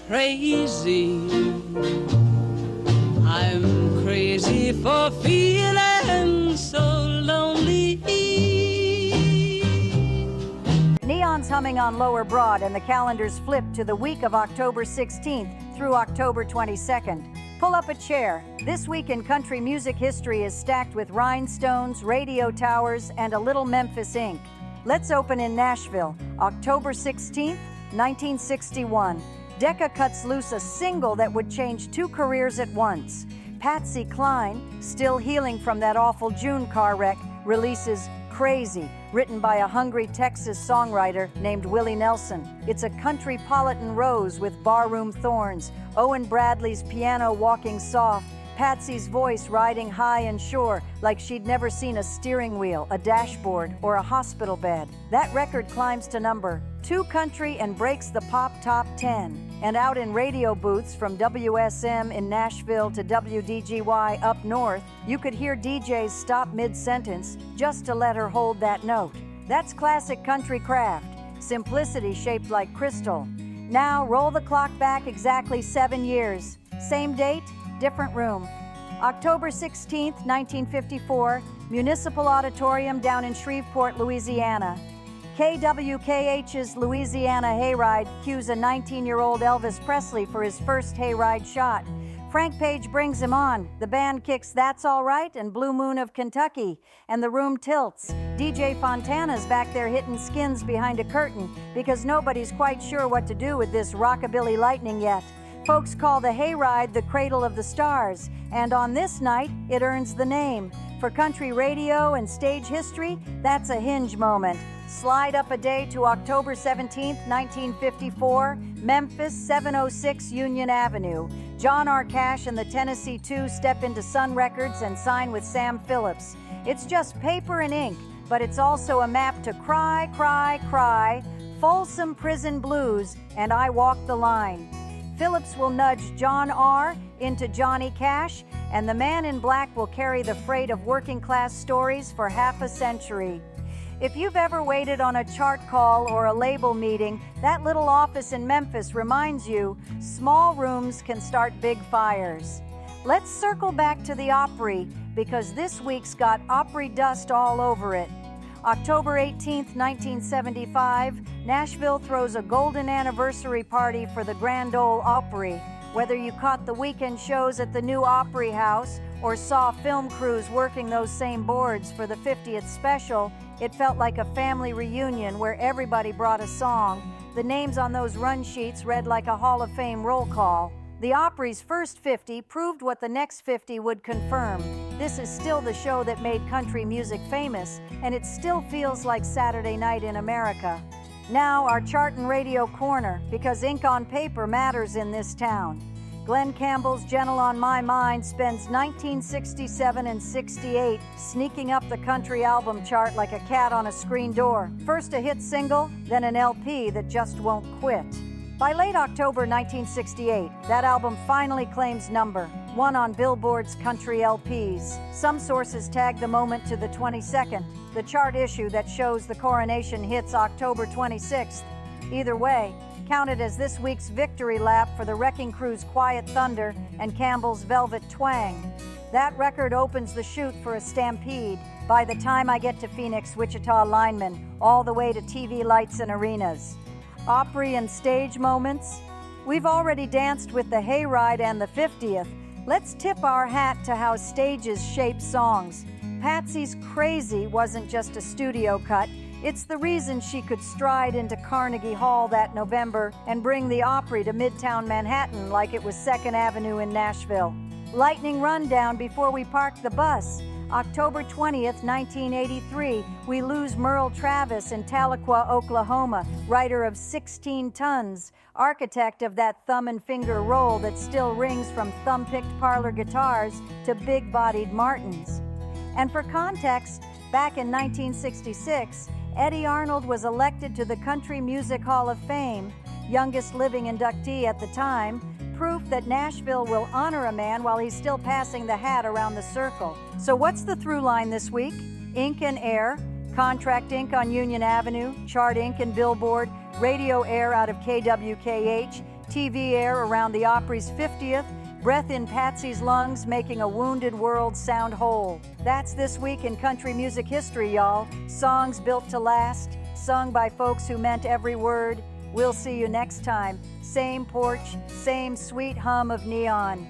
crazy. I'm crazy for feeling so lonely. Neon's humming on Lower Broad, and the calendars flip to the week of October 16th through October 22nd. Pull up a chair. This week in country music history is stacked with rhinestones, radio towers, and a little Memphis ink. Let's open in Nashville, October 16th, 1961. Decca cuts loose a single that would change two careers at once. Patsy Cline, still healing from that awful June car wreck, releases Crazy, written by a hungry Texas songwriter named Willie Nelson. It's a country-politan rose with barroom thorns, Owen Bradley's piano walking soft, Patsy's voice riding high and sure like she'd never seen a steering wheel, a dashboard, or a hospital bed. That record climbs to number 2 country and breaks the pop top 10. And out in radio booths from WSM in Nashville to WDGY up north, you could hear DJs stop mid-sentence just to let her hold that note. That's classic country craft, simplicity shaped like crystal. Now roll the clock back exactly 7 years. Same date, different room. October 16th, 1954, Municipal Auditorium down in Shreveport, Louisiana. KWKH's Louisiana Hayride cues a 19-year-old Elvis Presley for his first hayride shot. Frank Page brings him on. The band kicks That's All Right and Blue Moon of Kentucky, and the room tilts. DJ Fontana's back there hitting skins behind a curtain because nobody's quite sure what to do with this rockabilly lightning yet. Folks call the hayride the cradle of the stars, and on this night, it earns the name. For country radio and stage history, that's a hinge moment. Slide up a day to October 17th, 1954, Memphis, 706 Union Avenue. John R. Cash and the Tennessee Two step into Sun Records and sign with Sam Phillips. It's just paper and ink, but it's also a map to Cry, Cry, Cry, Folsom Prison Blues, and I Walk the Line. Phillips will nudge John R. into Johnny Cash, and the Man in Black will carry the freight of working-class stories for half a century. If you've ever waited on a chart call or a label meeting, that little office in Memphis reminds you small rooms can start big fires. Let's circle back to the Opry, because this week's got Opry dust all over it. October 18th, 1975, Nashville throws a golden anniversary party for the Grand Ole Opry. Whether you caught the weekend shows at the new Opry House or saw film crews working those same boards for the 50th special, it felt like a family reunion where everybody brought a song. The names on those run sheets read like a Hall of Fame roll call. The Opry's first 50 proved what the next 50 would confirm. This is still the show that made country music famous, and it still feels like Saturday night in America. Now our chart and radio corner, because ink on paper matters in this town. Glen Campbell's Gentle on My Mind spends 1967 and 68 sneaking up the country album chart like a cat on a screen door. First a hit single, then an LP that just won't quit. By late October 1968, that album finally claims number 1 on Billboard's country LPs. Some sources tag the moment to the 22nd, the chart issue that shows the coronation hits October 26th. Either way, count it as this week's victory lap for the Wrecking Crew's Quiet Thunder and Campbell's Velvet Twang. That record opens the chute for a stampede. By the time I get to Phoenix, Wichita linemen, all the way to TV lights and arenas. Opry and Stage Moments. We've already danced with the Hayride and the 50th. Let's tip our hat to how stages shape songs. Patsy's Crazy wasn't just a studio cut. It's the reason she could stride into Carnegie Hall that November and bring the Opry to Midtown Manhattan like it was 2nd Avenue in Nashville. Lightning rundown before we park the bus. October 20th, 1983, we lose Merle Travis in Tahlequah, Oklahoma, writer of 16 Tons, architect of that thumb and finger roll that still rings from thumb-picked parlor guitars to big-bodied Martins. And for context, back in 1966, Eddie Arnold was elected to the Country Music Hall of Fame, youngest living inductee at the time, proof that Nashville will honor a man while he's still passing the hat around the circle. So what's the through line this week? Ink and air, contract ink on Union Avenue, chart ink and Billboard, radio air out of KWKH, TV air around the Opry's 50th, breath in Patsy's lungs, making a wounded world sound whole. That's This Week in Country Music History, y'all. Songs built to last, sung by folks who meant every word. We'll see you next time. Same porch, same sweet hum of neon.